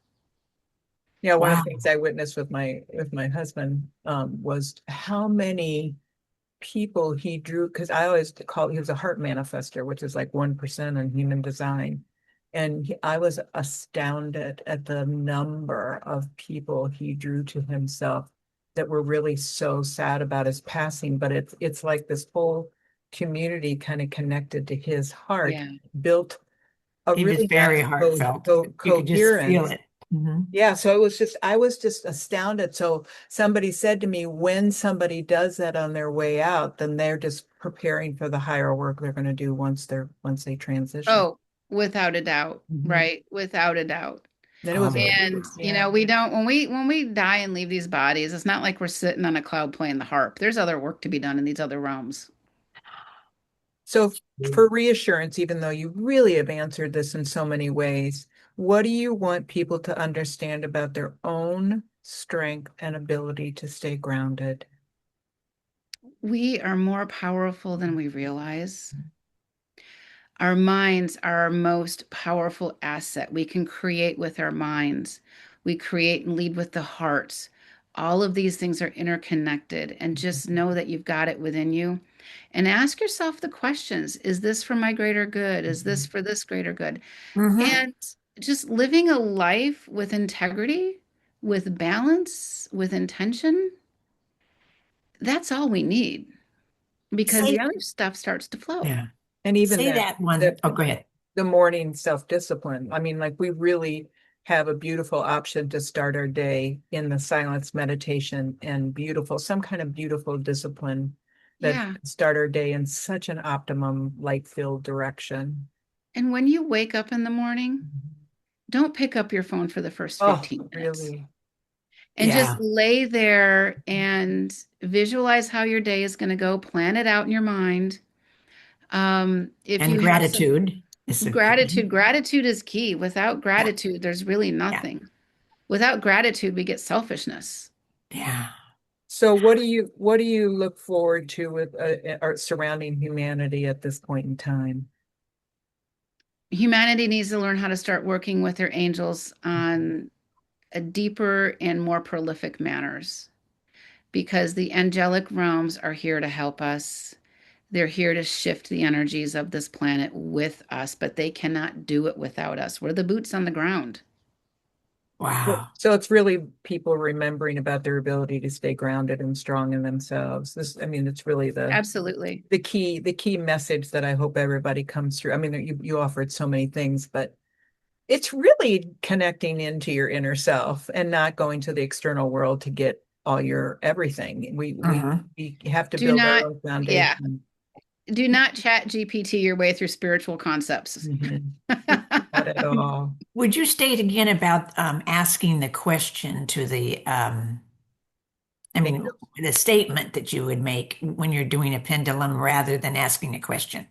Yeah, one of Wow. the things I witnessed with my husband was how many people he drew, because I always call he was a heart manifester, which is like 1% in human design. And I was astounded at the number of people he drew to himself that were really so sad about his passing. But it's like this whole community kind of connected to his heart, Yeah. built a It is really very nice heartfelt. You could just feel coherence. it. Hmm. Yeah, so I was just astounded. So somebody said to me, when somebody does that on their way out, then they're just preparing for the higher work they're going to do once they transition. Oh, without a doubt, Mhm. right? Without a doubt. Then it Oh was a, my And yeah. we don't when we die and leave these bodies, it's not like we're sitting on a cloud playing the harp. There's other work to be done in these other realms. So for reassurance, even though you really have answered this in so many ways, what do you want people to understand about their own strength and ability to stay grounded? We are more powerful than we realize. Our minds are our most powerful asset. We can create with our minds. We create and lead with the heart. All of these things are interconnected, and just know that you've got it within you. And ask yourself the questions. Is this for my greater good? Is this for this greater good? hmm And just living a life with integrity, with balance, with intention, that's all we need because the Say, other stuff starts to flow. yeah. And even Say that one. the Oh, go ahead. the morning self-discipline. I mean, like we really have a beautiful option to start our day in the silence meditation and some kind of beautiful discipline that Yeah. start our day in such an optimum light-filled direction. And when you wake up in the morning, don't pick up your phone for the first Oh, 15 minutes really? and just Yeah. lay there and visualize how your day is going to go. Plan it out in your mind. If And you have some gratitude is a key. gratitude is key. Without Yeah. gratitude, there's really Yeah. nothing. Without gratitude, we get selfishness. Yeah. So what do you look forward to with surrounding humanity at this point in time? Humanity needs to learn how to start working with their angels on a deeper and more prolific manners because the angelic realms are here to help us. They're here to shift the energies of this planet with us, but they cannot do it without us. We're the boots on the ground. Wow. So it's really people remembering about their ability to stay grounded and strong in themselves. I mean, it's really Absolutely. the key message that I hope everybody comes through. I mean, you offered so many things, but it's really connecting into your inner self and not going to the external world to get all your everything. Hmm. We have to Do build our not, own yeah, foundation. do not chat GPT your way through spiritual concepts. Mhm. Not at all. Would you state again about asking the question I mean, the statement that you would make when you're doing a pendulum rather than asking a question?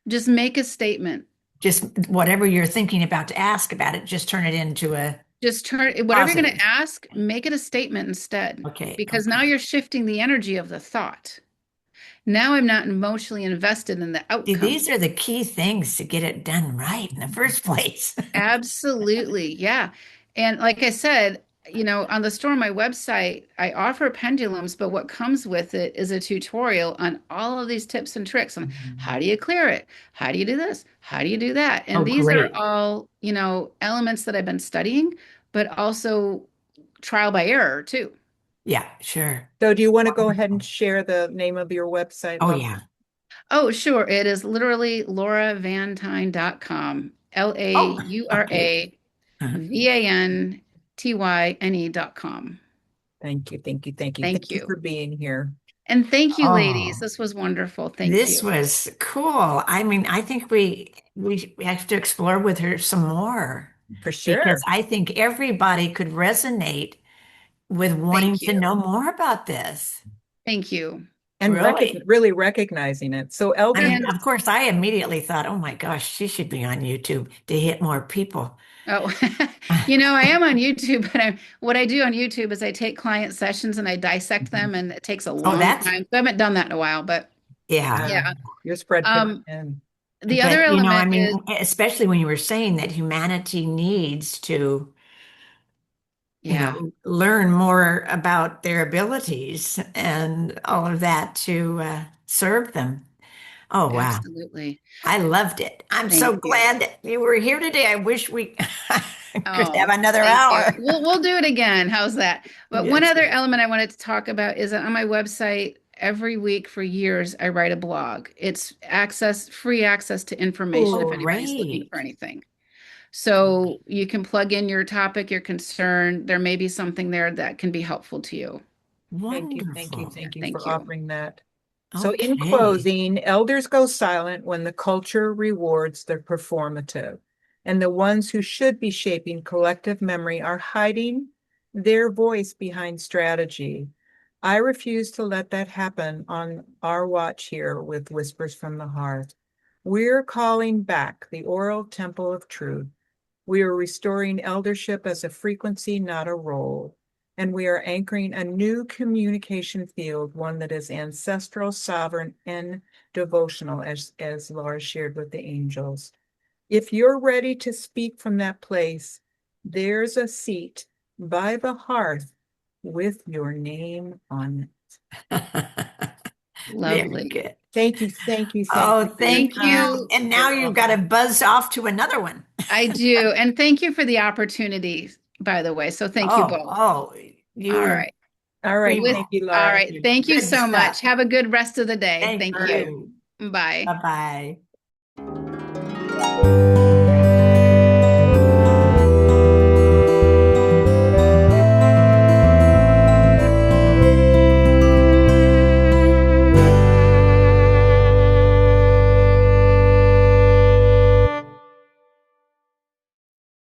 Just make a statement. Just whatever you're thinking about to ask about it, just turn it into a Just turn whatever you're going positive. to ask, make it a statement instead, Okay. because now Okay. you're shifting the energy of the thought. Now I'm not emotionally invested in the See, outcome. these are the key things to get it done right in the first place. Absolutely. Yeah. And like I said, on the store on my website, I offer pendulums, but what comes with it is a tutorial on all of these tips and tricks on how do you clear it? How do you do this? How do you do that? Oh, And these are great. all, elements that I've been studying, but also trial by error too. Yeah, sure. So do you want to go ahead and Wonderful. share the name of your website, Oh, Laura? yeah. Oh, sure. It is literally lauravantine.com. Oh, okay. LauraVantyne.com. Thank you, thank you, thank you. Thank Thank you you. for being here. And thank you, ladies. Oh, This was wonderful. Thank this you. was cool. I mean, I think we have to explore with her some more For because sure. I think everybody could resonate with wanting Thank to you. know more about this. Thank you. And Really. really recognizing it. So I elders, mean, And of course, I immediately thought, oh my gosh, she should be on YouTube to hit more people. oh, I am on YouTube, but what I do on YouTube is I take client sessions and I dissect them, and it takes a Oh, long that's, time. So I haven't done that in a while, but yeah. yeah. you're spread pretty Um, thin. the other But, I element is, mean, especially when you were saying that humanity needs to, yeah, learn more about their abilities and all of that to serve them. Oh, wow. absolutely. I loved it. I'm Thank so you. glad that you were here today. I wish we could have Oh, another thank you. hour. We'll do it again. How's that? But one Yes. other element I wanted to talk about is that on my website, every week for years, I write a blog. It's free access to information if anybody's looking Great. for anything. So you can plug in your topic, your concern. There may be something there that can be helpful to you. Thank you, thank you, Wonderful. Yeah, thank you for thank you. offering that. So in Okay. closing, elders go silent when the culture rewards the performative, and the ones who should be shaping collective memory are hiding their voice behind strategy. I refuse to let that happen on our watch here with Whispers from the Heart. We're calling back the oral temple of truth. We are restoring eldership as a frequency, not a role. And we are anchoring a new communication field, one that is ancestral, sovereign, and devotional, as Laura shared with the angels. If you're ready to speak from that place, there's a seat by the hearth with your name on it. Very Lovely. good. Thank you, thank you, thank Oh, you for your Thank thank time. you. you. And now You're you've got to welcome. buzz off to another one. I do. And thank you for the opportunity, by the way. So thank you Oh, both. oh, you All were right. All right, With thank you, all Laura. right. Thank you good so stuff. much. Have a good rest of the day. Thank Thank All right. you. you. Bye. Bye bye.